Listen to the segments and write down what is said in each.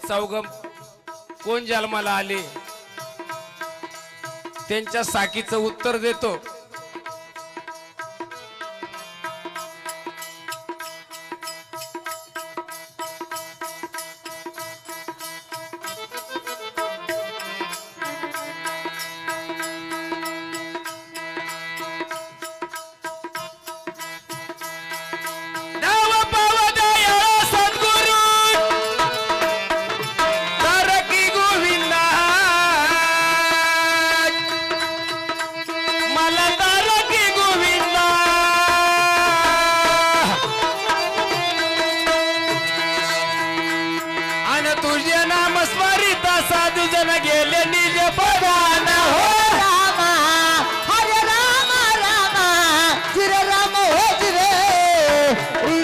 चौगम कोण जन्माला आले त्यांच्या साकीचं उत्तर देतो. तुझे नाम स्मरिता साधू जन गेले निज पदान हो रामा हरे रामा रामा श्री राम हो रे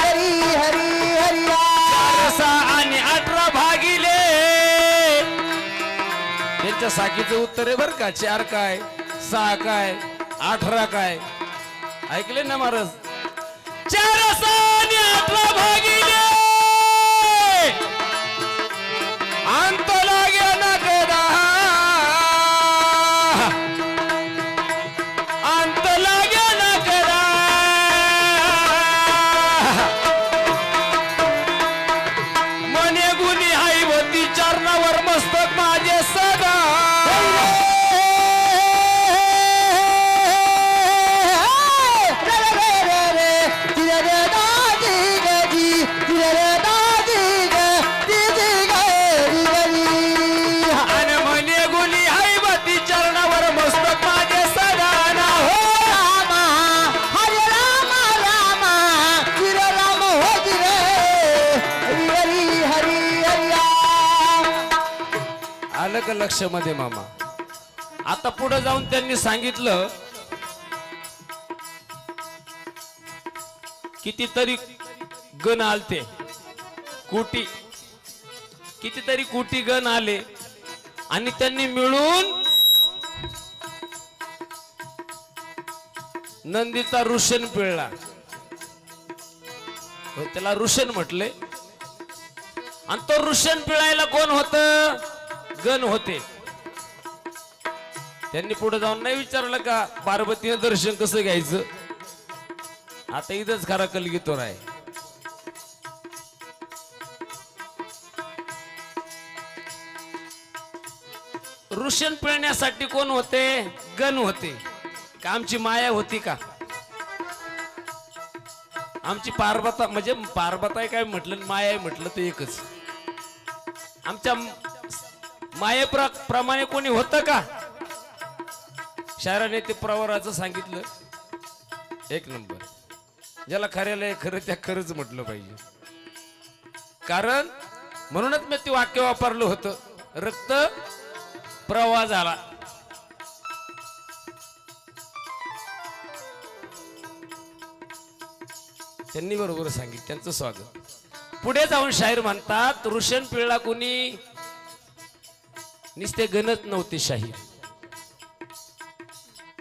हरी हरी हरिया 6 आणि 18 भागिले त्यांच्या साकीचं उत्तर आहे बरं का. 4 काय 6 काय 18 काय ऐकले ना महाराज. 4 6 आणि 18 भागिले अंत लागे न कदा अंत लागे न कदा मने गुनी आई होती चरणावर मस्तक माझे सदा. लक्ष मध्ये मामा. आता पुढे जाऊन त्यांनी सांगितलं कितीतरी गण आलते कोटी कितीतरी कोटी गण आले आणि त्यांनी मिळून नंदीचा ऋषण पिळला. त्याला ऋषण म्हटले. आणि तो ऋषण पिळायला कोण होत? गण होते. त्यांनी पुढे जाऊन नाही विचारलं का पार्वतीने दर्शन कसं घ्यायचं. आता इथंच खरा कलगीतोर आहे. ऋषण पिळण्यासाठी कोण होते? गण होते. का आमची माया होती का? आमची पार्वता म्हणजे पार्वता काय म्हटलं माया म्हटलं तर एकच. आमच्या मायेप्रमाणे कोणी होतं का? शायराने ते प्रवराचं सांगितलं एक नंबर. ज्याला खऱ्याला खरं त्या खरंच म्हटलं पाहिजे. कारण म्हणूनच मी ते वाक्य वापरलं होतं. रक्त प्रवाह झाला. त्यांनी बरोबर सांगितलं. त्यांचं स्वागत. पुढे जाऊन शाहीर म्हणतात ऋषण पिळला कोणी? निस्ते गणच नव्हते शाहीर.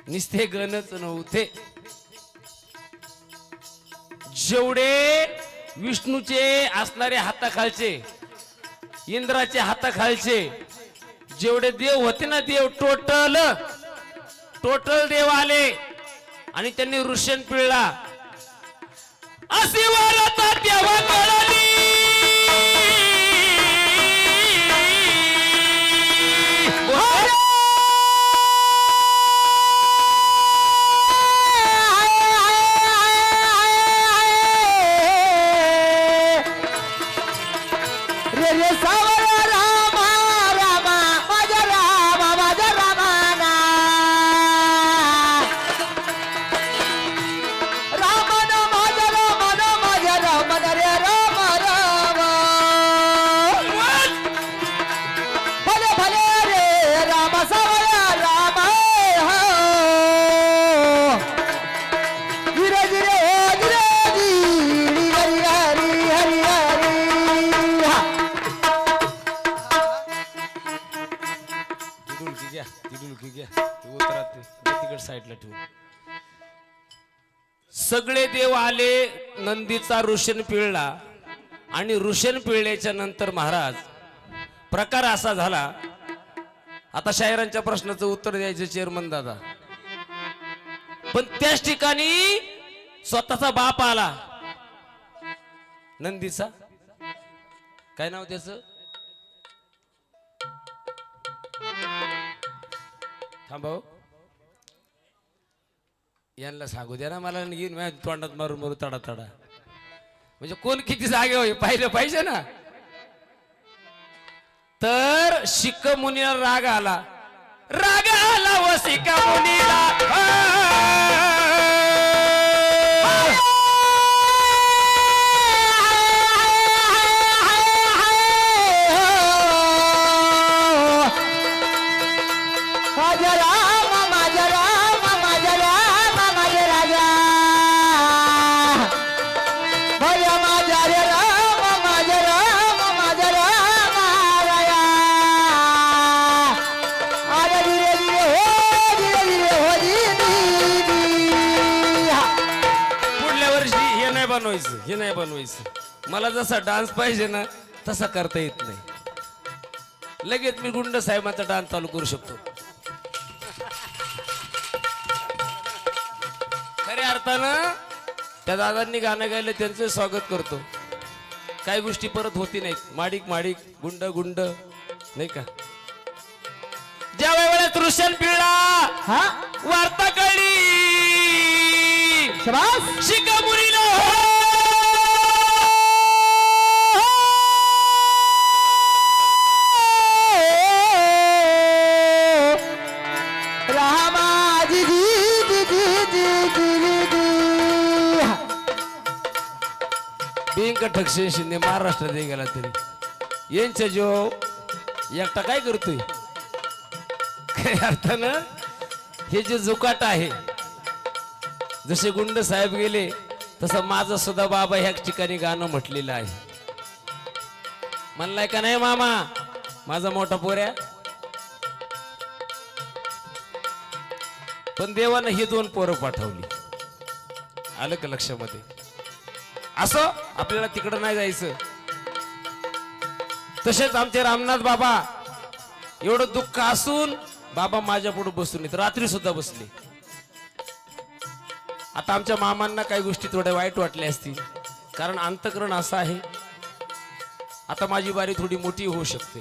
निस्ते गणच नव्हते. जेवढे विष्णूचे असणारे हाताखालचे इंद्राचे हाताखालचे जेवढे देव होते ना देव टोटल देव आले आणि त्यांनी ऋषण पिळला. अशी वारता तेव्हा कळली साईडला ठेवून सगळे देव आले. नंदीचा ऋषण पिळला आणि ऋषण पिळल्याच्या नंतर महाराज प्रकार असा झाला, आता शायरांच्या प्रश्नाचं उत्तर द्यायचं चेअरमन दादा, पण त्याच ठिकाणी स्वतःचा बाप आला नंदीचा. काय नाव त्याच? थांबव, यांना सांगू द्या ना, मला घेऊन माझ्या तोंडात मारून मारू तडा तडा. म्हणजे कोण किती जागे होई पाहिलं पाहिजे ना. तर शिक मुनीला राग आला, राग आला व शिका मुनीला. माझ्या राम माझ्या राम माझ्या राम माझ्या राजा भया माझ्या रे राम माझ्या राम माझ्या राम राया. अरे धीरे धीरे हो दीदी. पुढल्या वर्षी हे नाही बनवायचं, हे नाही बनवायचं. मला जसा डान्स पाहिजे ना तसा करता येत नाही. लगेच मी गुंड साहेबांचा डान्स चालू करू शकतो. खऱ्या अर्थानं त्या दादांनी गाणं गायलं, त्यांचं स्वागत करतो. काही गोष्टी परत होती नाहीत. माडिक माडिक, गुंड गुंड, नाही का. ज्या वेळेस ऋषण पिळला हा वार्ता कळली, शाबास. शिका मुनीला रामा दीदी दीदी दीदी. बिंक ठक्षे शिंदे महाराष्ट्रात गेला तरी यांच्या जो एकटा काय करतोय. काही अर्थानं हे जे जुकाट आहे, जसे गुंड साहेब गेले तसं माझं सुद्धा बाबा ह्या ठिकाणी गाणं म्हटलेलं आहे. म्हणलाय का नाही मामा माझा मोठा पोऱ्या. पण देवानं ही 2 पोरं पाठवली. आलं का लक्षामध्ये. असं आपल्याला तिकडं नाही जायचं. तसेच आमचे रामनाथ बाबा, एवढं दुःख असून बाबा माझ्या पुढे बसून येत, रात्री सुद्धा बसले. आता आमच्या मामांना काही गोष्टी थोड्या वाईट वाटल्या असतील, कारण अंतकरण असं आहे. आता माझी बारी थोडी मोठी होऊ शकते.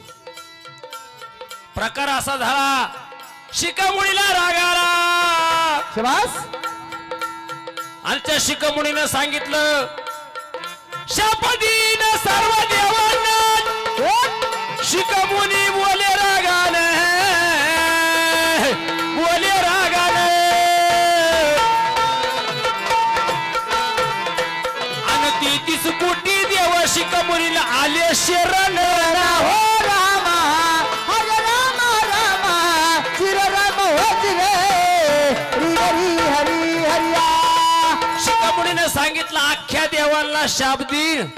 प्रकार असा झाला, शिकामुळीला राग आला. शाबास. आणि त्या शिकामुळीनं सांगितलं, शापदीन सर्व देवांना. शिकामुनी बोले रागाने, बोले रागाने. आणि 33 कोटी देव शिकामुनीला आले शरण. हो रामा हरे रामा रामा चिर राम हो चिरे हरी हरी हरिया. शिकामुनीने सांगितलं, अख्ख्या देवांना शाप देईन.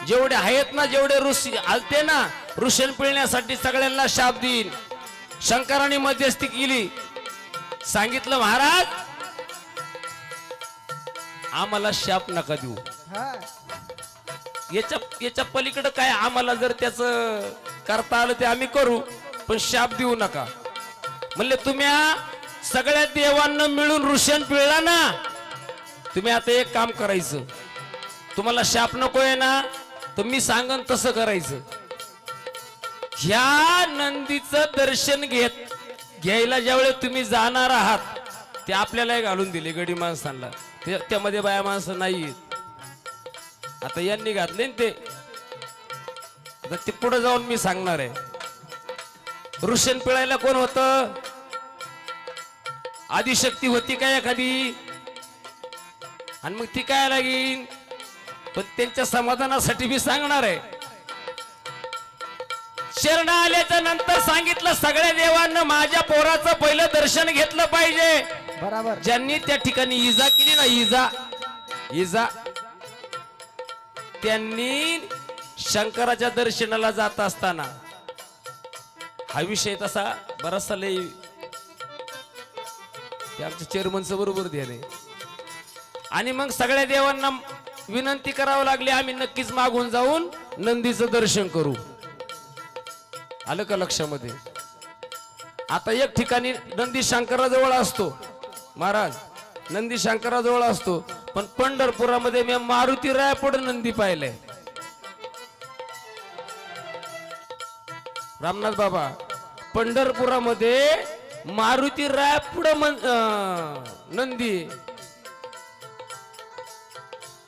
जेवढे आहेत ना, जेवढे ऋषी आलते ना ऋषण पिळण्यासाठी, सगळ्यांना शाप देईन. शंकराने मध्यस्थी केली. सांगितलं, महाराज आम्हाला शाप नका देऊ. याच्या पलीकडे काय आम्हाला जर त्याच करता आलं ते आम्ही करू, पण शाप देऊ नका. म्हणले तुम्ही सगळ्या देवांना मिळून ऋषण पिळला ना, तुम्ही आता एक काम करायचं. तुम्हाला शाप नकोय ना, तर मी सांगन तसं करायचं. ह्या नंदीचं दर्शन घ्यायला ज्यावेळेस तुम्ही जाणार आहात, ते आपल्याला घालून दिले गडी माणसांना. त्यामध्ये बाया माणसं नाही. आता यांनी घातले ते. आता ते पुढे जाऊन मी सांगणार आहे. ऋषण पिळायला कोण होतं? आदिशक्ती होती का एखादी? आणि मग ती काय लागीन? पण त्यांच्या समाधानासाठी मी सांगणार आहे. शरण आल्याच्या नंतर सांगितलं, सगळ्या देवांना माझ्या पोराचं पहिलं दर्शन घेतलं पाहिजे. बराबर. ज्यांनी त्या ठिकाणी इजा केली ना, इजा त्यांनी शंकराच्या दर्शनाला जात असताना, हा विषय तसा बराचसा लय आमच्या चेअरमनचं बरोबर ध्यान आहे. आणि मग सगळ्या देवांना विनंती करावं लागली, आम्ही नक्कीच मागून जाऊन नंदीचं दर्शन करू. आलं का लक्षामध्ये? आता एक ठिकाणी नंदी शंकराजवळ असतो महाराज, नंदी शंकराजवळ असतो, पण पंढरपुरामध्ये मी मारुती रायापुढे नंदी पाहिलंय. रामनाथ बाबा, पंढरपुरामध्ये मारुती रायापुढे नंदी.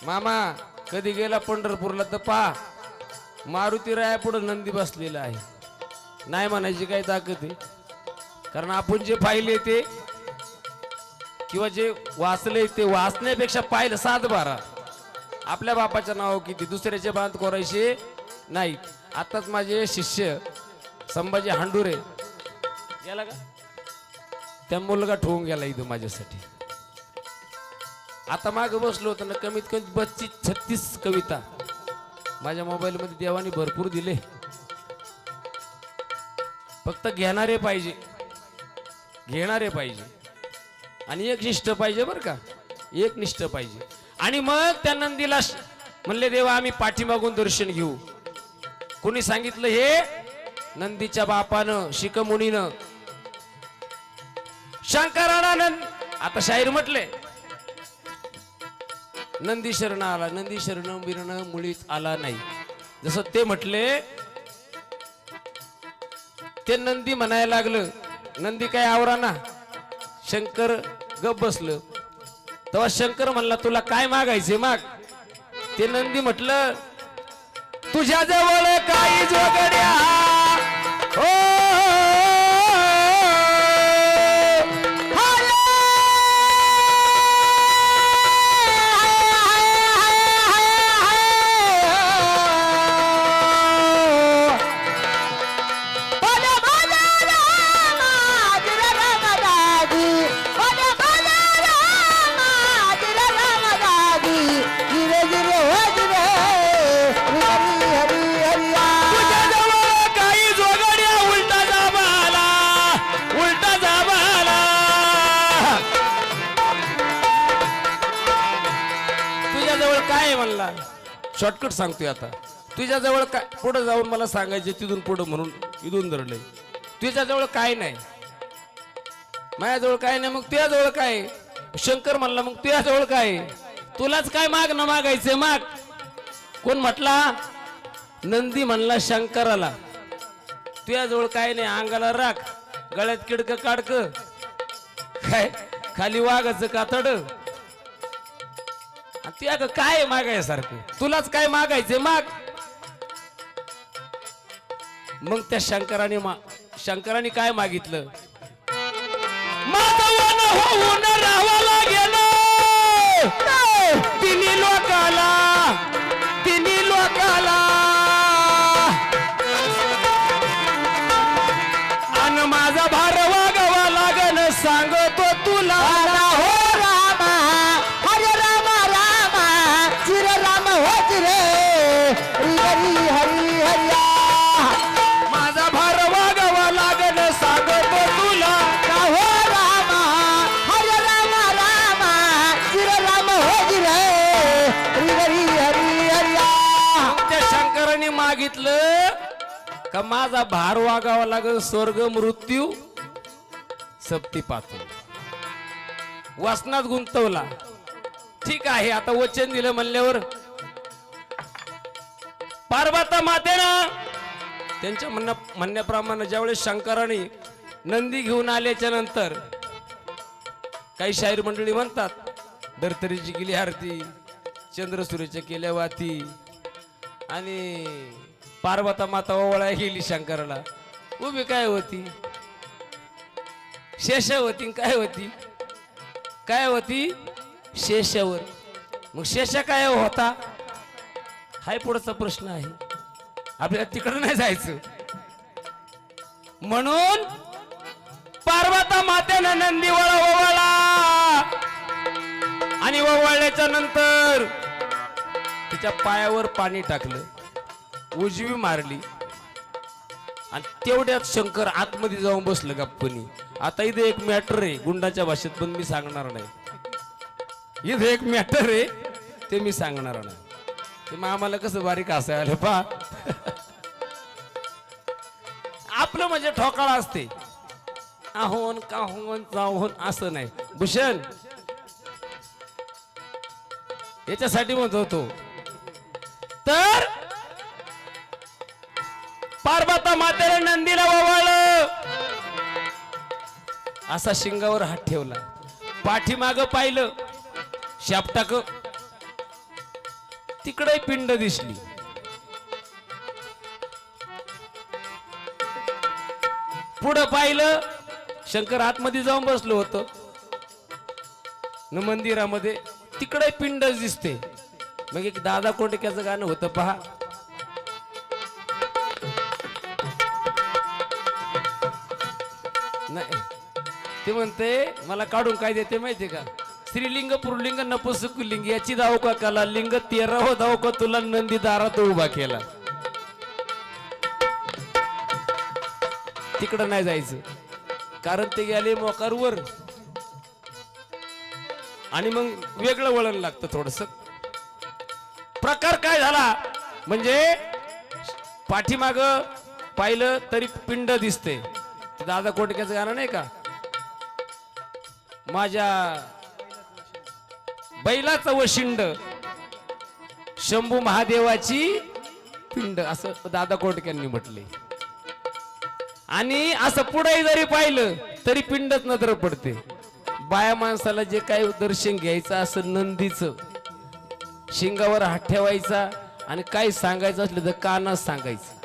मामा कधी गेला पंढरपूरला तर पहा, मारुती रायापुढे नंदी बसलेला आहे. नाही म्हणायची काय ताकद आहे, कारण आपण जे पाहिले ते किंवा जे वाचले ते वाचण्यापेक्षा पाहिलं 7-12. आपल्या बापाच्या नाव किती, दुसऱ्याचे बांध करायचे नाहीत. आताच माझे शिष्य संभाजी हांडुरे गेला का, त्या मुलगा ठेवून गेला इथं माझ्यासाठी. आता माग बसलो होतो ना, कमीत कमी 32-36 कविता माझ्या मोबाईल मध्ये देवाने भरपूर दिले. फक्त घेणारे पाहिजे, घेणारे पाहिजे आणि एक निष्ठ पाहिजे बरं का, एक निष्ठ पाहिजे. आणि मग त्या नंदीला म्हणले देवा आम्ही पाठीमागून दर्शन घेऊ. कोणी सांगितलं हे? नंदीच्या बापानं, शिखमुनीनं. शंकराला आता शाहीर म्हटले, नंदी शरण आला, नंदी शरण बिरण मुळीच आला नाही. जसं ते म्हटले, ते नंदी म्हणायला लागलं, नंदी काय आवरा ना. शंकर गप बसलं. तेव्हा शंकर म्हणला तुला काय मागायचे माग. ते नंदी म्हटलं तुझ्या जवळ काही जोगड्या हो शॉर्टकट सांगतोय. आता तुझ्याजवळ काय, पुढे जाऊन मला सांगायचे तिथून पुढे म्हणून इथून धरलंय. तुझ्याजवळ काय नाही, माझ्याजवळ काय नाही, मग तुझ्याजवळ काय? शंकर म्हणला मग तुझ्याजवळ काय? तुलाच काय माग न मागायचे माग. कोण म्हटला? नंदी म्हणला शंकराला तुझ्याजवळ काय नाही, अंगाला राख, गळ्यात किडक काडक, काय खाली वाघाचं कातड, तुया काय मागायसारखं, तुलाच काय मागायचे माग. मग त्या शंकराने काय मागितलं? माधवन होऊन राहावं लागेल तिन्ही लोकाला, तिन्ही लोकाला, आणि माझा भार वागावा लागन सांगतो तुला. माझा भार वागावा लागन सांगतो तुला. त्या शंकराने मागितलं का माझा भार वागावा लागल स्वर्ग मृत्यू सप्तीपातून. वासनात गुंतवला. ठीक आहे, आता वचन दिलं म्हणल्यावर पार्वता मातेनं त्यांच्या म्हणण्याप्रमाणे ज्यावेळेस शंकराने नंदी घेऊन आल्याच्या नंतर काही शाहीर मंडळी म्हणतात, धर्तरीची केली आरती, चंद्रसूर्याच्या केल्या वाती, आणि पार्वता माता ओवळा गेली शंकराला. उभी काय होती? शेष होती. काय होती? काय होती? शेषावर. मग शेष काय होता? हाय पुढचा प्रश्न आहे, आपल्याला तिकडे नाही जायचं. म्हणून पार्वता मातेनं नंदी ओवळला, आणि ओवळल्याच्या नंतर तिच्या पायावर पाणी टाकलं, उजवी मारली, आणि तेवढ्यात शंकर आतमध्ये जाऊन बसलं गप्पनी. आता इथे एक मॅटर आहे, गुंडाच्या भाषेत पण मी सांगणार नाही. इथे एक मॅटर आहे ते मी सांगणार नाही. ते मग आम्हाला कसं बारीक हसायला पहा. आपलं म्हणजे ठोकाळा असते, आहोन काहोन चाहोन असं नाही. भूषण याच्यासाठी म्हणत होतो. तर पार्वता मातेने नंदीला ओवाळलं, असा शिंगावर हात ठेवला, पाठीमाग पाहिलं, शापटाक तिकडे पिंड दिसली. पुढं पाहिलं, शंकर आतमध्ये जाऊन बसलो होतो न मंदिरामध्ये, तिकडे पिंडच दिसते. मग एक दादा कोंडक्याचं गाणं होतं पहा, नाही ते म्हणते, मला काढून काय देते माहितीये का, स्त्रीलिंग पुरलिंग नपुसकलिंग याची दाव का कला, लिंग 13 दाव का तुला नंदी दारात उभा केला. तिकडं नाही जायचं, कारण ते गेले मोकारवर आणि मग वेगळं वळण लागतं थोडस. प्रकार काय झाला म्हणजे पाठीमाग पाहिलं तरी पिंड दिसते. दादा कोटक्याचं गाणं नाही का, माझ्या बैलाचं वशिंड शंभू महादेवाची पिंड, असं दादा कोटक्यांनी म्हटले. आणि असं पुढे जरी पाहिलं तरी पिंडच नजर पडते. बाया माणसाला जे काही दर्शन घ्यायचं असं नंदीचं, शिंगावर हात ठेवायचा आणि काही सांगायचं असलं तर कानात सांगायचं,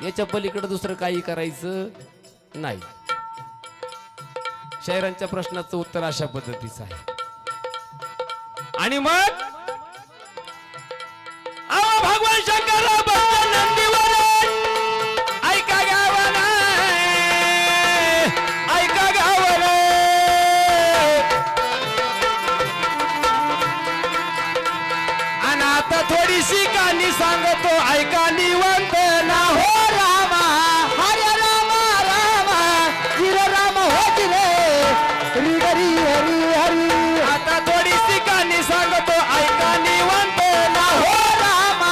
याच्या पलीकडे दुसरं काही करायचं नाही. शायरांच्या प्रश्नाचं उत्तर अशा पद्धतीचं आहे. आणि मग भगवान शंकर नंदीवर, ऐका गावाला, ऐका गावाला, आणि आता थोडीशी कहाणी सांगतो, ऐका निवंत ना हो रामा, हरे रामा रामा जिर राम होती रे, हरी हरी हरी हरी. आता थोडीशी कहाणी सांगतो, ऐका निवंत ना हो रामा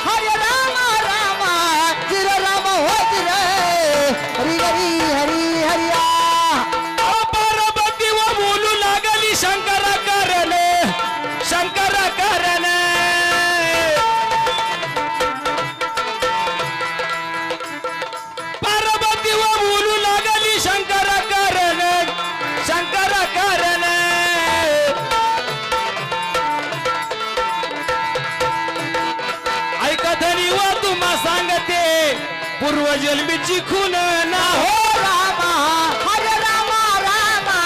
हरे रामा रामा जिर राम होती रे, हरी हरी हरी हरी. पार्वती व बोलू लागली, शंकर करणे, शंकर करणे. पार्वती व बोलू लागली, शंकर करणे, शंकर करणे. ऐका धनी व तुम्हा सांगते, पूर्वजन्मीची खून ना हो रामा हरे रामा रामा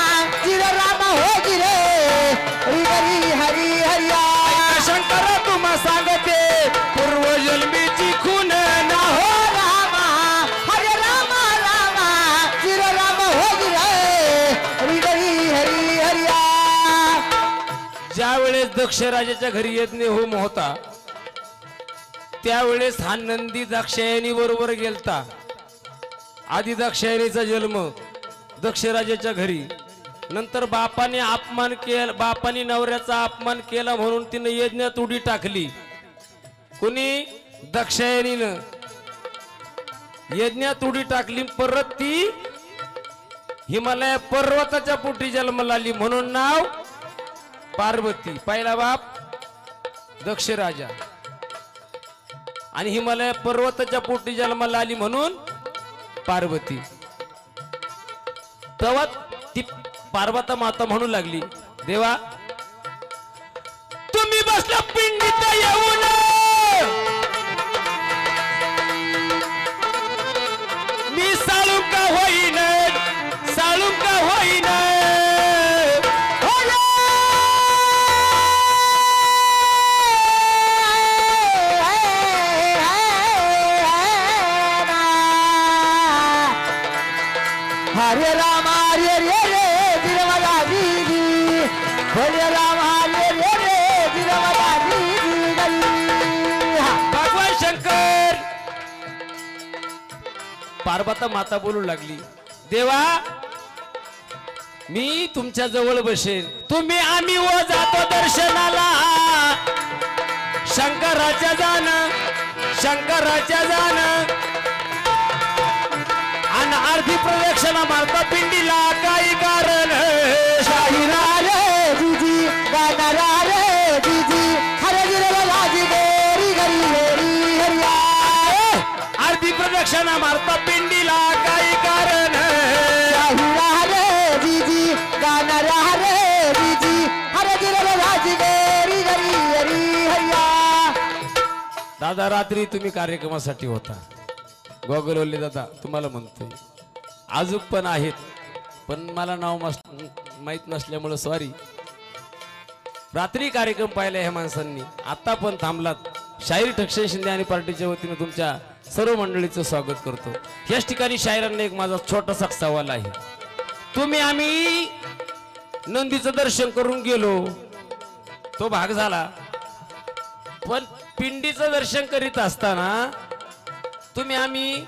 जिर राम होती रे, हरी हरी हरी हरी. शंकर तुम्हा सांगते, पूर्वजन्मीची खून ना हो. रामा हरे रामा रामा जिर राम होती रे, हरी हरी हरी हरी. ज्या वेळेस दक्ष राजाच्या घरी यज्ञ होम होता, त्यावेळेस हा नंदी दाक्षायणी बरोबर गेलता. आधी दाक्षायणीचा जन्म दक्ष राजाच्या घरी, नंतर बापाने अपमान केला, बापाने नवऱ्याचा अपमान केला म्हणून तिने यज्ञात उडी टाकली. कुणी? दाक्षायणीनं यज्ञात उडी टाकली. परत ती हिमालय पर्वताच्या पोटी जन्माला आली, म्हणून नाव पार्वती. पहिला बाप दक्ष राजा आणि हिमालय पर्वताच्या पोटी जन्माला आली म्हणून पार्वती. तेव्हा ती पार्वता माता म्हणू लागली, देवा तुम्ही बसल्या पिंडीत येऊन, मी साळून का होईन, साळून का होईन. हरे राम हरे रे रे जिरवला दीदी, हरे राम हरे रे रे जिरवला दीदी. भगवान शंकर, पार्वता माता बोलू लागली, देवा मी तुमच्या जवळ बसेल, तुम्ही आम्ही व जातो दर्शनाला. शंकराच्या जाण, शंकराच्या जाण. प्रदक्षिणा मारता पिंडीला काही कारण शाहिरा रे जीजी गाणारा रे जीजी हरे गिरे राजी गोरी गरी हरी हरिया अर्धी प्रदक्षिणा मारता पिंडीला काही कारण शाहिरा रे जीजी गाणारा रे जीजी हरे गिरे राजी गोरी गरी हरी हरिया दादा रात्री तुम्ही कार्यक्रमासाठी होता गोगलवल्ली दादा तुम्हाला म्हणतोय अजून पण आहेत पण मला नाव माहित नसल्यामुळं सॉरी रात्री कार्यक्रम पाहिला ह्या माणसांनी आता पण थांबलात शाहीर ठक्षे शिंदे आणि पार्टीच्या वतीने तुमच्या सर्व मंडळीचं स्वागत करतो याच ठिकाणी शाहिरांना एक माझा छोटासा सवाल आहे तुम्ही आम्ही नंदीचं दर्शन करून गेलो तो भाग झाला पण पिंडीचं दर्शन करीत असताना तुम्ही आम्ही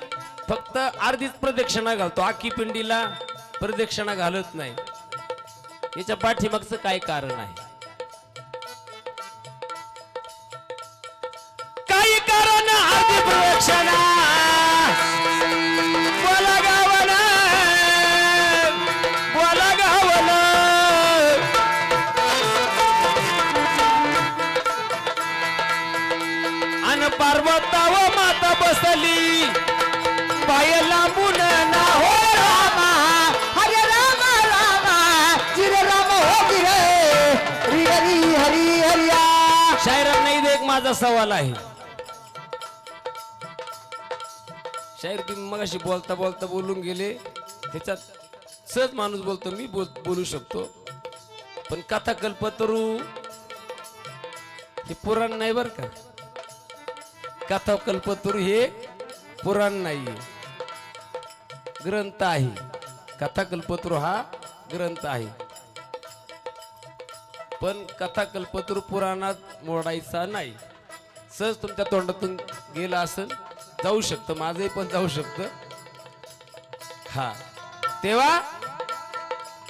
फक्त अर्धीच प्रदक्षिणा घालतो आखी पिंडीला प्रदक्षिणा घालत नाही याच्या पाठीमागचं काय कारण आहे काही कारण अर्धी प्रदक्षिणा बोला गावाला बोला गावाला अन पार्वताव माता बसली पाय लांबून ना हो रामा हरे रामा रामा जिरे राम हो गिरे हरी हरी हरी हरिया शायरांना इथे एक माझा सवाल आहे शायर तुम्ही मगाशी बोलता बोलता बोलून गेले त्याच्यात सहज माणूस बोलतो मी बोलू शकतो पण कथा कल्पतरू हे पुराण नाही बर का कथा कल्पतरू हे पुराण नाही ग्रंथ आहे कथा कल्पतरू हा ग्रंथ आहे पण कथा कल्पतरू पुराणात मोडायचा नाही सहज तुमच्या तोंडातून गेला असेल जाऊ शकतं माझंही पण जाऊ शकतं हा तेव्हा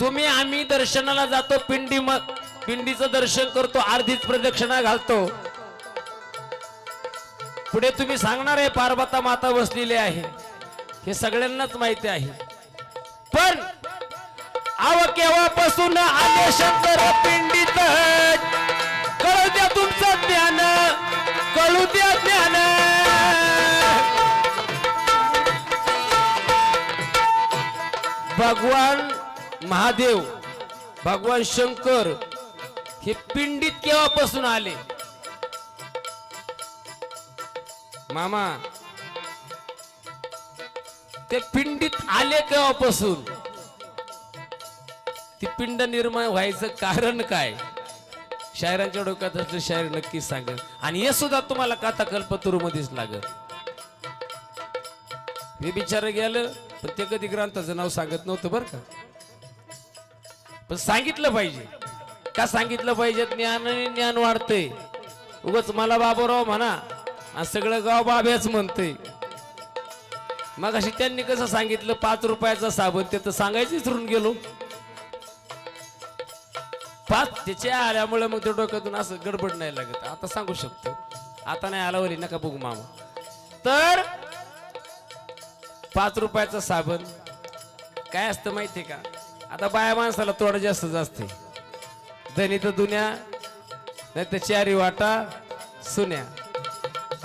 तुम्ही आम्ही दर्शनाला जातो पिंडीचं दर्शन करतो अर्धीच प्रदक्षिणा घालतो पुढे तुम्ही सांगणार आहे पार्वता माता बसलेली आहे हे सगळ्यांनाच माहिती आहे पण आव केव्हापासून आले शंकर पिंडीत कळू द्या तुमचं ज्ञान कळू द्या ज्ञान भगवान महादेव भगवान शंकर हे पिंडीत केव्हापासून आले मामा ते पिंडीत आले केव्हापासून ती पिंड निर्माण व्हायचं कारण काय शायरांच्या डोक्यात असलं शायर नक्कीच सांगेल आणि हे सुद्धा तुम्हाला कथा कल्पतरू मध्येच लागल हे बिचार गेलं पण ते कधी ग्रंथाचं नाव सांगत नव्हतं बरं का पण सांगितलं पाहिजे का सांगितलं पाहिजे ज्ञान आणि ज्ञान वाढतंय उगाच मला बाबूराव म्हणा आणि सगळं गाव बाब्याच म्हणतंय मग अशी त्यांनी कसं सांगितलं 5 रुपयाचा साबण ते तर सांगायचं विसरून गेलो 5 त्याच्या आल्यामुळे मग ते डोक्यातून असं गडबड नाही लागत आता सांगू शकतो आता नाही आला वरी नका बघू मामा तर 5 रुपयाचा साबण काय असतं माहितीये का आता बाया माणसाला थोडं जास्त असते धनी तर दुन्या नाही तर 4 वाटा सुन्या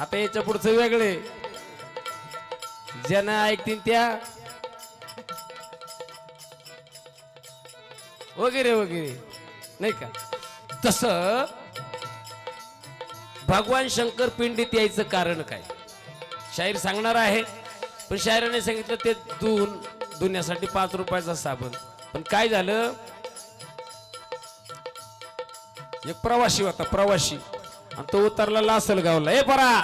आता याच्या पुढचं वेगळे ज्यांना ऐकतील त्या वगैरे वगैरे नाही का तसं भगवान शंकर पिंडीत यायचं कारण काय शाहीर सांगणार आहे पण शायराने सांगितलं ते धुण्यासाठी 5 रुपयाचा साबण पण काय झालं एक प्रवासी होता प्रवासी आणि तो उतरला लासलगावला ए परा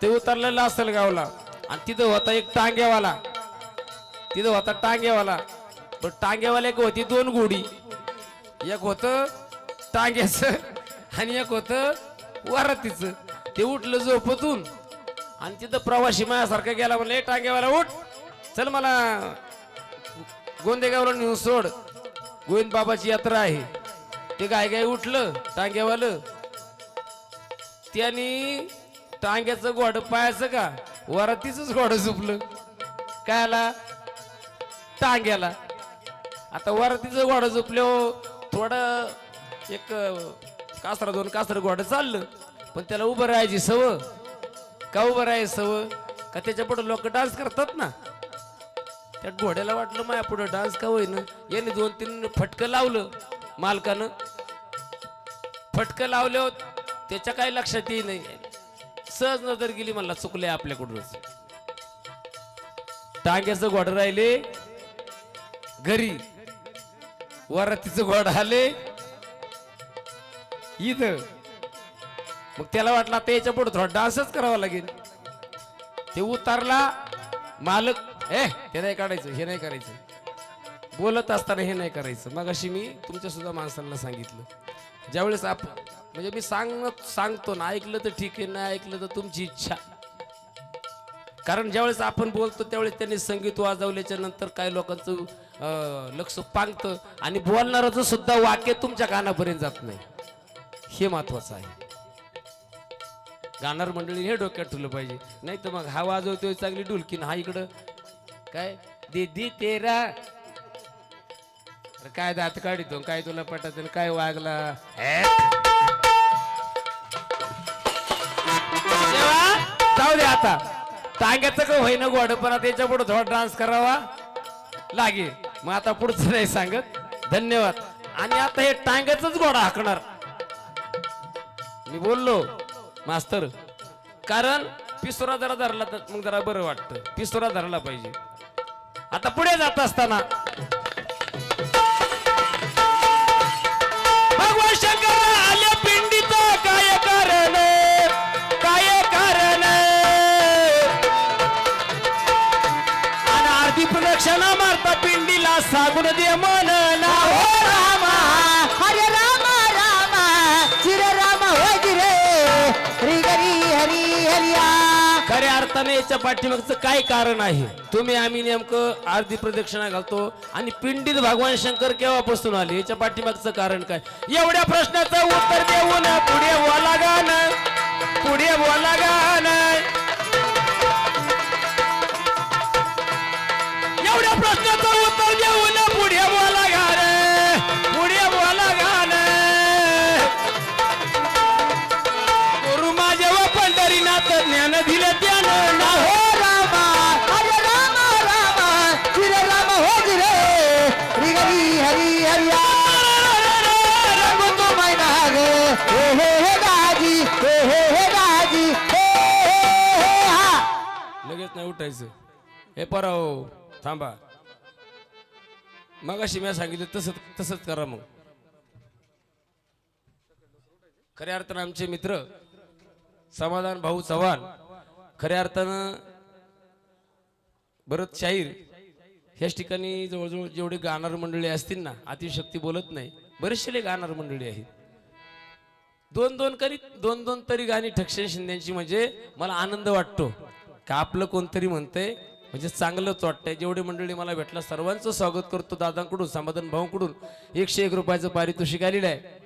ते उतरला लासलगावला आणि तिथं होता एक टांग्यावाला पण टांग्यावाला एक होती 2 घोडी एक होतं टांग्याचं आणि एक होतं वरातीचं ते उठलं झोपतून आणि तिथं प्रवासी माझ्यासारखा गेला म्हणलं ए टांग्यावाला उठ चल मला गोंदेगावला नेऊन सोड गोविंद बाबाची यात्रा आहे ते गाय उठलं टांग्यावालं त्याने टांग्याचं घोडं पायाचं का वरातीच घोडं झोपलं काय आला टांग्याला. आता वरातीचं घोडं झोपलो थोडं एक कासरा 2 कासर घोडं चाललं, पण त्याला उभं राहायची सवय. का उभं राहायची सवय? का त्याच्या पुढे लोक डान्स करतात ना. त्या घोड्याला वाटलं माया पुढे डान्स का होईना. याने 2-3 फटकं लावलं मालकानं. फटकं लावलं त्याच्या काही लक्षात येई नाही. सहज नजर गेली, म्हणला चुकले आपल्याकडूनच. टांग्याचं घोडं राहिले घरी, वरातीचं घोडं आले इथं. मग त्याला वाटलं आता याच्या पुढे थोडा डान्सच करावा लागेल. ते उतारला मालक, हे नाही काढायचं, हे नाही करायचं. बोलत असताना हे नाही करायचं. मग अशी मी तुमच्या सुद्धा माणसांना सांगितलं, ज्यावेळेस आपण म्हणजे मी सांगतो ना, ऐकलं तर ठीक आहे, नाही ऐकलं तर तुमची इच्छा. कारण ज्यावेळेस आपण बोलतो त्यावेळेस त्यांनी संगीत वाजवल्याच्या नंतर काही लोकांचं लक्ष पांगतं आणि बोलणारच सुद्धा वाक्य तुमच्या कानापर्यंत जात नाही. हे महत्वाचं आहे. गाणार मंडळी हे डोक्यात ठेवलं पाहिजे. नाही तर मग हा वाजवतोय चांगली डुलकीन, हा इकडं काय दीदी तेरा, काय दात काढितो, काय तुला पटत काय वागला. जाऊ दे आता. टांग्याचं का होईना घोडं, पण आता याच्या पुढे थोडा डान्स करावा लागेल. मग आता पुढचं नाही सांगत. धन्यवाद. आणि आता हे टांग्याचंच घोडा हाकणार मी बोललो मास्तर. कारण पिसोरा जरा धरला तर मग जरा बरं वाटतं. पिसोरा धरला पाहिजे. आता पुढे जात असताना भगवान शंकर आल्या पिंडीचं काय कारण, काय कारण. आणि आरती प्रदक्षिणा मारता पिंडीला सांगून दे मन ना. हो रामा हरे रामा रामा चिरे रामा होय गिरे हरी हरी हरी हरिया. खऱ्या अर्थाने याच्या पाठीमागचं काय कारण आहे. तुम्ही आम्ही नेमकं आरती प्रदक्षिणा घालतो आणि पिंडीत भगवान शंकर केव्हापासून आले, याच्या पाठीमागचं कारण काय. एवढ्या प्रश्नाचं उत्तर देऊन पुढे बोला गाणं, पुढे बोला गाणं. एवढ्या प्रश्नाचं उत्तर देऊन पुढे बोला गाणं, पुढे बोला गाणं. गुरु माझे व पंढरीनाथ ज्ञान दिलं त्यानं ना. हो रामा हरे रामा रामा चिरे रामा होय गिरे हरी हरी हरी हरिया. रंगो तो मैना गे हे गाजी हे गाजी हे हा. लगेच नाही उठायचं. हे पराव थांबा. मग अशी मी सांगितलं तसंच करा. मग खऱ्या अर्थानं आमचे मित्र समाधान भाऊ चव्हाण, खऱ्या अर्थानं भरत शाहीर, ह्याच ठिकाणी जवळजवळ जेवढे गाणार मंडळी असतील ना, अतिशक्ती बोलत नाही, बरेचसे गाणार मंडळी आहेत. 2-2 तरी गाणी ठक्षण शिंद्यांची म्हणजे मला आनंद वाटतो का आपलं कोणतरी म्हणतंय म्हणजे चांगलंच वाटतंय. जेवढे मंडळी मला भेटला सर्वांचं स्वागत करतो. दादांकडून समाधान भाऊंकडून 101 रुपयाचं पारितोषिक आलेलं आहे.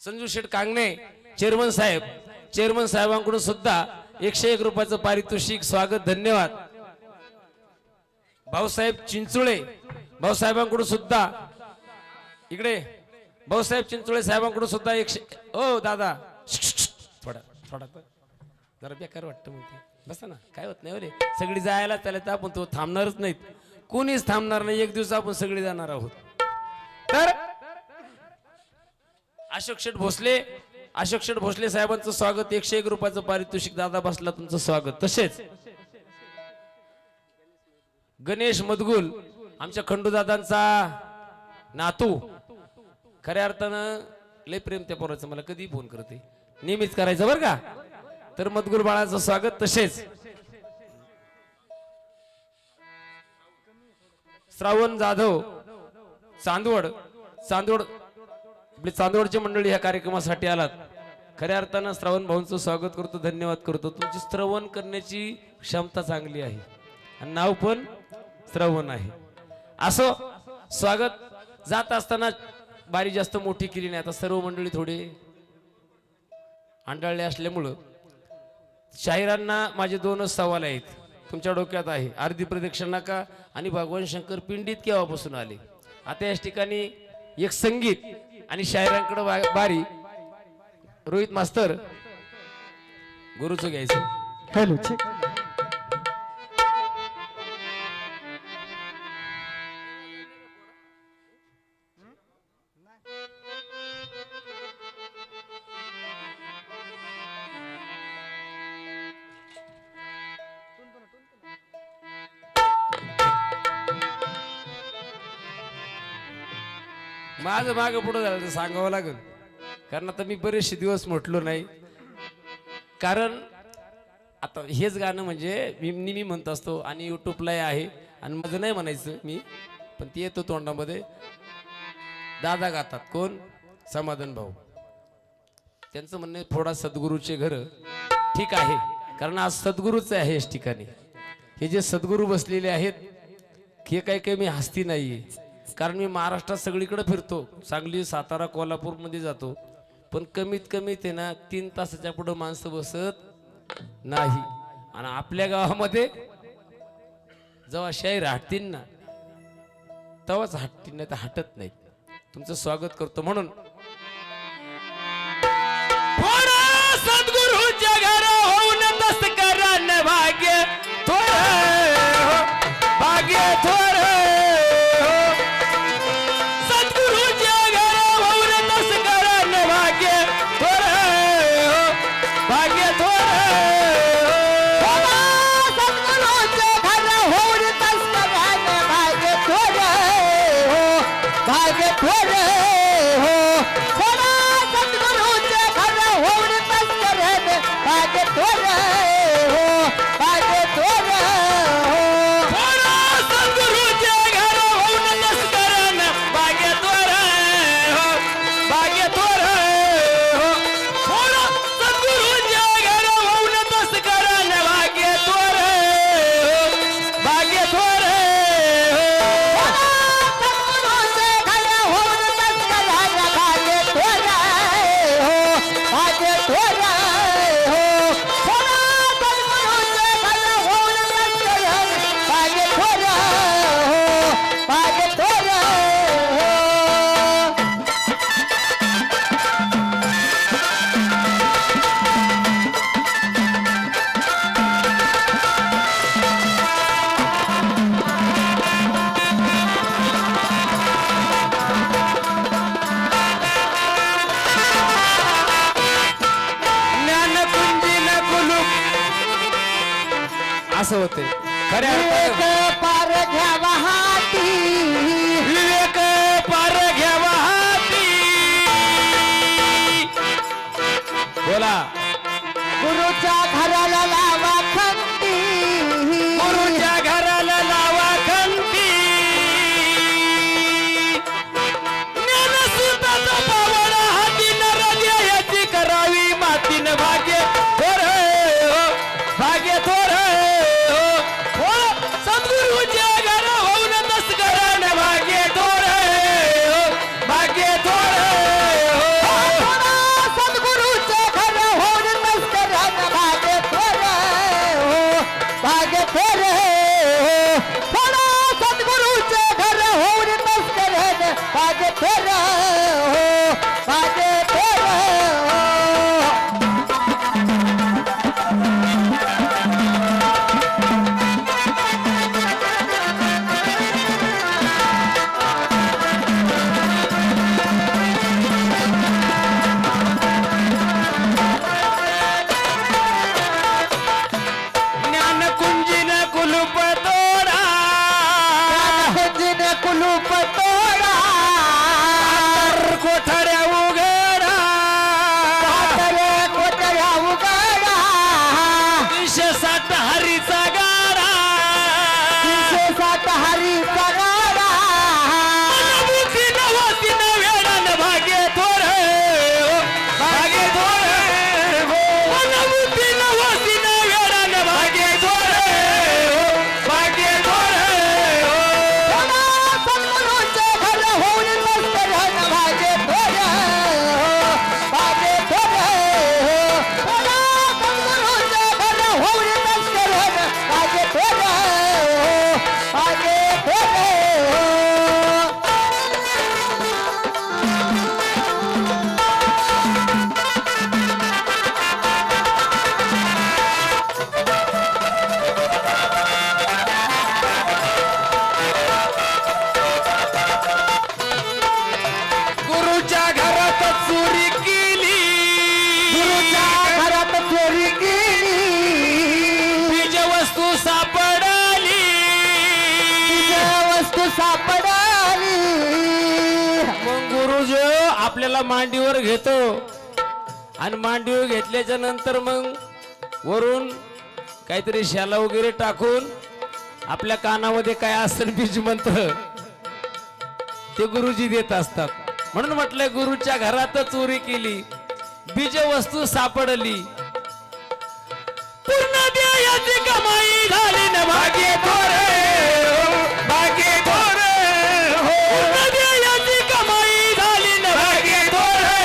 संजू शेठ कांगणे चेअरमन साहेबांकडून सुद्धा 101 रुपयाचं पारितोषिक स्वागत. धन्यवाद. भाऊसाहेब चिंचोळे भाऊसाहेबांकडून सुद्धा इकडे भाऊसाहेब चिंचोळे साहेबांकडून सुद्धा 100. ओ दादा थोडा जरा बेकार वाटतं मग ते. बसा ना, काय होत नाही रे. सगळी जायला त्याला तर आपण तो थांबणारच नाहीत. कोणीच थांबणार नाही. एक दिवस आपण सगळी जाणार आहोत. तर अशोक शेठ भोसले साहेबांचं स्वागत. 101 रुपयाचं पारितोषिक. दादा बसला तुमचं स्वागत. तसेच गणेश मदगुल आमच्या खंडू दादांचा नातू, खऱ्या अर्थानं लय प्रेम त्या पोराचं. मला कधी फोन करते, नेहमीच करायचं बरं का. तर मदगुल बाळाचं स्वागत. तसेच श्रावण जाधव चांदवड आपली चांदवडची मंडळी ह्या कार्यक्रमासाठी आलात. खऱ्या अर्थानं श्रावण भाऊंचं स्वागत करतो. धन्यवाद करतो. तुमची श्रवण करण्याची क्षमता चांगली आहे आणि नाव पण श्रवण आहे. असो स्वागत. जात असताना बारी जास्त मोठी केली नाही. आता सर्व मंडळी थोडे आंडाळले असल्यामुळं शाहिरांना माझे 2च सवाल आहेत. तुमच्या डोक्यात आहे अर्धी प्रदक्षिणा का आणि भगवान शंकर पिंडीत केव्हापासून आले. आता याच ठिकाणी एक संगीत आणि शायरांकडे बारी. रोहित मास्तर गुरुचं घ्यायचं. Hello check. माझं मागं पुढं झालं तर सांगावं लागेल, कारण आता मी बरेचसे दिवस म्हटलो नाही. कारण आता हेच गाणं म्हणजे मी नेहमी म्हणत असतो आणि यूट्यूबला आहे आणि माझं नाही म्हणायचं मी, पण ते येतो तोंडामध्ये. दादा गातात कोण? समाधान भाऊ. त्यांचं म्हणणं थोडा सद्गुरूचे घर ठीक आहे, कारण आज सद्गुरूच आहे याच ठिकाणी. हे जे सद्गुरू बसलेले आहेत हे काही मी हस्ती नाहीये, कारण मी महाराष्ट्रात सगळीकडे फिरतो, सांगली सातारा कोल्हापूरमध्ये जातो, पण कमीत कमी ते ना 3 तासाच्या पुढे माणसं बसत नाही. आणि आपल्या गावामध्ये जेव्हा शाहीर हटतील ना तेव्हाच हटतील, नाही तर हटत नाही. तुमचं स्वागत करतो म्हणून सद्गुरूच्या घर होऊन तस्करान भाग्य थोर, भाग्य थोर. सद्गुरूच्या घर होऊन तस्करान भाग्य थोर, भाग्य थोर. सद्गुरूचे घर होऊन तस्करान भाग्य थोर, भाग्य थोर. सद्गुरूचे घर होऊन तस्करान भाग्य थोर, भाग्य थोर. सद्गुरूच्या घर होऊन तस्करान भाग्य थोर, भाग्य थोर. सद्गुरूच्या घर होऊन तस्करान भाग्य थोर, भाग्य थोर. सद्गुरूचे घर होऊन तस्करान भाग्य थोर, भाग्य थोर. सद्गुरूचे घर होऊन तस्करान भाग्य थोर, भाग्य थोर. ज्ञानकुंजीन कुलूप असं होते खऱ्या विवेक अर्थानं. पार घ्यावा हाती, विवेक पार घ्यावा हाती. बोला. गुरुच्या घराला लावा खंती, गुरुच्या घराला लावा खंती. ज्ञानसूताचा पावडा हातीन हृदयाची करावी मातीन भाग्य थोर, भाग्य थोर. सद्गुरूच्या घर होऊन तस्करान भाग्य थोर, भाग्य थोर. सद्गुरूचे घर होऊन तस्करान भाग्य थोर, भाग्य थोर. सद्गुरूचे घर होऊन तस्करान भाग्य थोर, भाग्य थोर. ज्ञानकुंजीन कुलूप तोडा, कुंजीन कुलूप तोडा, कोठड्या उघडा. पातळे कोटऱ्या उघडा, 360 हरीचा गाडा. 307 हरीचा गाडा. अनुभूती नवतीन वेडान भाग्य थोर, भाग्य थोर. अनुभूती नवतीन वेडान भाग्य थोर, भाग्य थोर. सद्गुरूचे सापडली. मग गुरु जो आपल्याला मांडीवर घेतो आणि मांडीवर घेतल्याच्या नंतर मग वरून काहीतरी शाला वगैरे टाकून आपल्या कानामध्ये काय असेल बीज मंत्र ते गुरुजी देत असतात. म्हणून म्हटलंय गुरुच्या घरात चोरी केली, बीज वस्तू सापडली. पूर्ण देयाची कमाई झाली न भाग्य थोरे, भाग्य थोरे. पूर्ण देयाची कमाई झाली न भाग्य थोरे,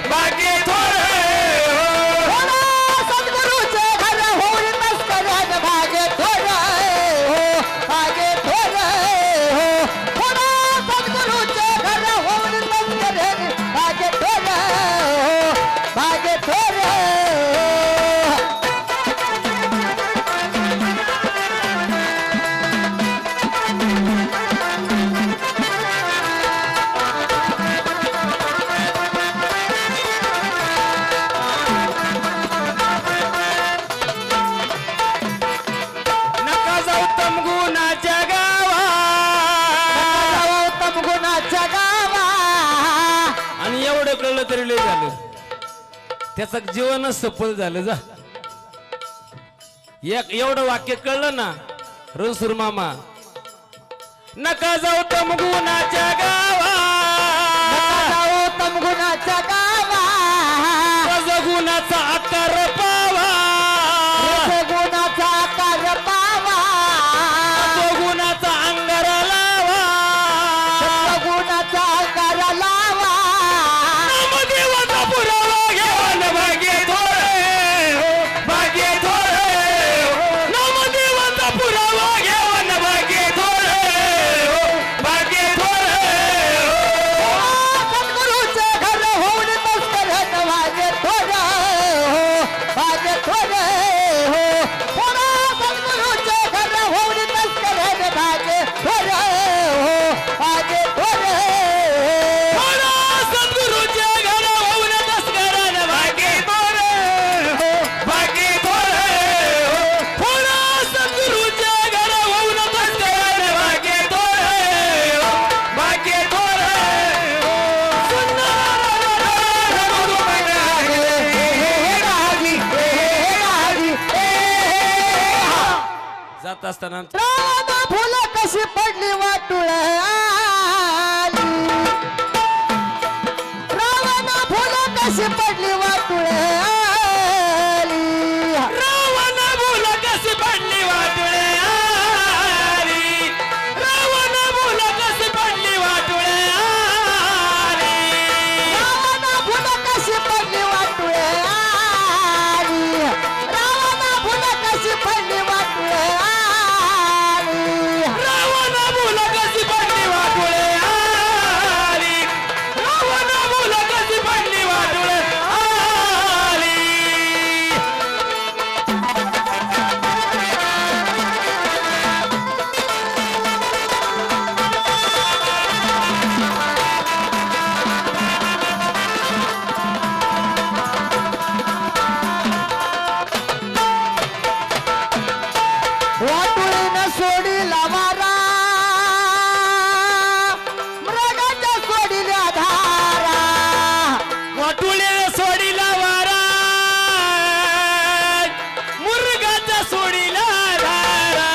भाग्य थोरे. थोडा सद्गुरूचे घर होऊन मस्कऱ्यात भाग्य थोडं हो, भाग्य थोडं हो. थोडा सद्गुरूचे घर होऊन मस्कऱ्यात भाग्य थोडं हो, भाग्य थोडं. नका जाऊ तमगुणाच्या गावा. उत्तम गुणाच्या गावा. आणि एवढं कळलं तरी लय झालं, त्याचं जीवनच सफल झालं. जा एक एवढं वाक्य कळलं ना रणसूर मामा. नका जाऊ तमगुणाच्या गावा, उत्तम गुणाच्या गावा. रजगुणाचा आकार पावा, गुणाचा आकार पावा. गुणाचा अंगार लावा. गुणाचा आकार लावा. नामदेवाचा पुरावा घेऊन भाग्य थोरे, भाग्य थोरे. नामदेवाचा पुरावा घेऊन भाग्य थोरे, भाग्य थोरे. सद्गुरूचे घर होऊन मस्कऱ्यात भाग्य थोडं हो, भाग्य थोडं हो. थोडा सद्गुरूचे घर होऊन मस्कऱ्यात भाग्य थोडं हो, भाग्य थोडं हो. थोडा सद्गुरूच्या घरा होऊन तस्करान भाग्य थोरे, भाग्य थोरे. थोडा सद्गुरूच्या घरा होऊन तस्करान भाग्य थोरे, भाग्य थोरे. जात असताना राधा फुलं कशी पडली वाटुळ आली. रावणा फुलं कशी पडली वाटुळ आली. रावण बोल कशी पडली वाटुळे आली. रावण बोल कशी पडली वाटुळे आली. रावणा फुलं कशी पडली वाटुळ आली. रावणा फुलं कशी पडली वाटुळ आली. रावण बोल कशी पडली वाटुळे आली. रावण बोल कशी पडली वाटुळे आली. वाटुळीनं सोडीला वारा. मृगाच्या सोडिल्या धारा. वाटुळे सोडीला वारा, मुर्गाचा सोडीला धारा.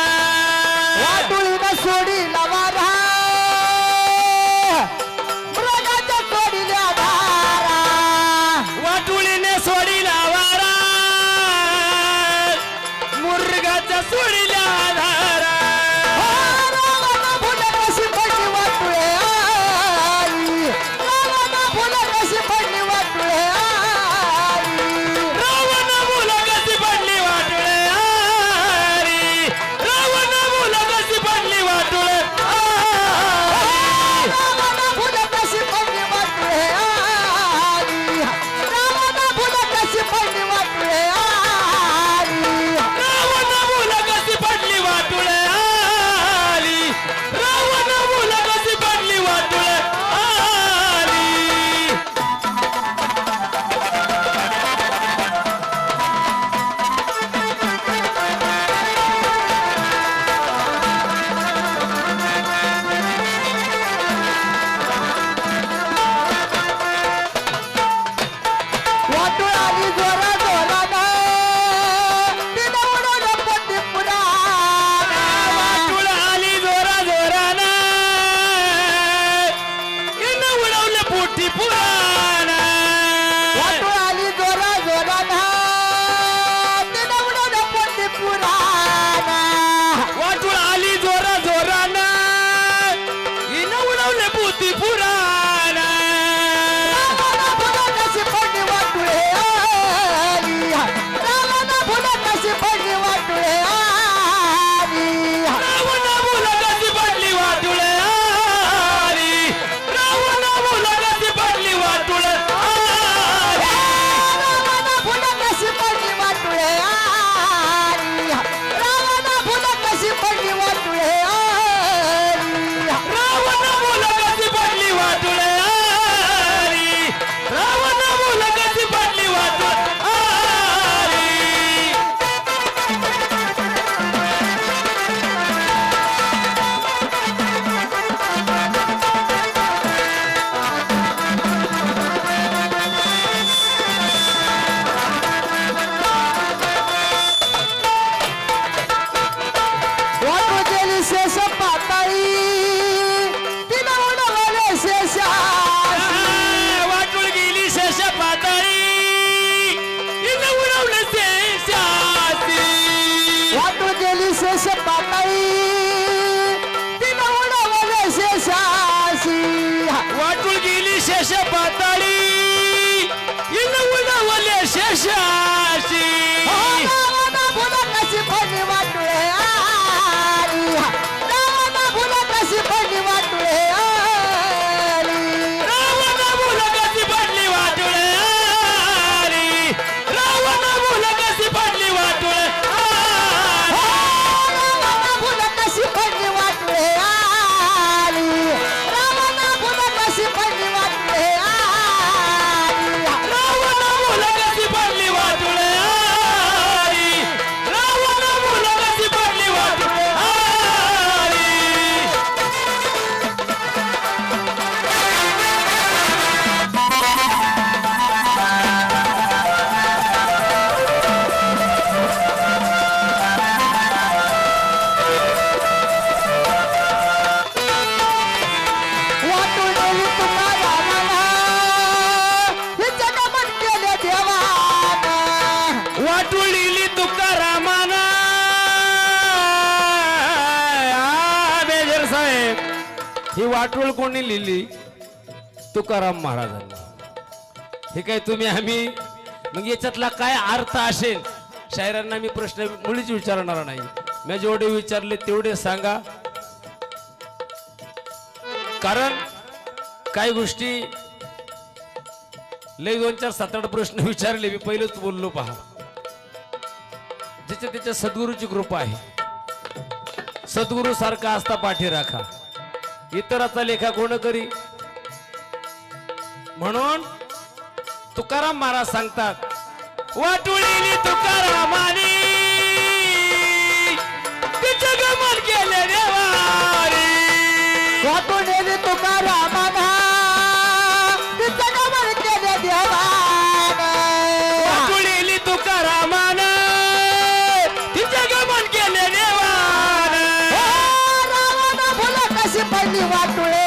वाटुळीनं सोडीला वारा. मृगाच्या सोडिल्या धारा. वाटुळीने सोडीला वारा, मुर्गाचा सोडीला धारा. रावणा फुलं कशी पडली वाटुळे आली. रावणा फुलं कशी पडली वाटुळे आली. रावण बोल कशी पडली वाटुळे आली. रावण बोल कशी पडली वाटुळे आली. रावणा फुलं कशी पडली वाटुळे आली. रावणा फुलं कशी पडली वाटुळे आली. रावण बोल कशी पडली पाताळी उडवले शेषाशी रावणा फुला कशी फणी वाटुळे आली रावणा फुला कशी फणी वाटुळे आली रावण मुलं कशी पडली वाटुळे आली रावण मुलं कशी पडली वाटुळे रावणा फुला कशी फणी वाटुळे आली रावणा फुला कशी फणी वाटुळे आली रावण मुलं कशी पडली वाटुळे आली रावण मुलं कशी पडली वाटुळे आली वाटुळेली तुका रावणा हे जगमन केले देवाना वाटुळीली तुकारामाना मेजर साहेब ही वाटोळ कोणी लिहिली तुकाराम महाराजांनी हे काय तुम्ही आम्ही मग याच्यातला काय अर्थ असेल शायरांना मी प्रश्न मुळीच विचारणार नाही मी जेवढे विचारले तेवढे सांगा कारण काही गोष्टी लय 2-4 7-8 प्रश्न विचारले मी पहिलेच बोललो पहा ज्याच्या त्याच्या सद्गुरूची कृपा आहे सद्गुरू सारखा असता पाठी राखा इतराचा लेखा कोण करी म्हणून तुकाराम महाराज सांगतात वाटुळीली तुकारामानी तिचं गमन केले देवारी वाटुळेली तुका रावणा हे जगमन केले देवाना वाटुळीली तुकारामान तिचं गमन केले देवारी रावणा फुला कशी पडली वाटुळे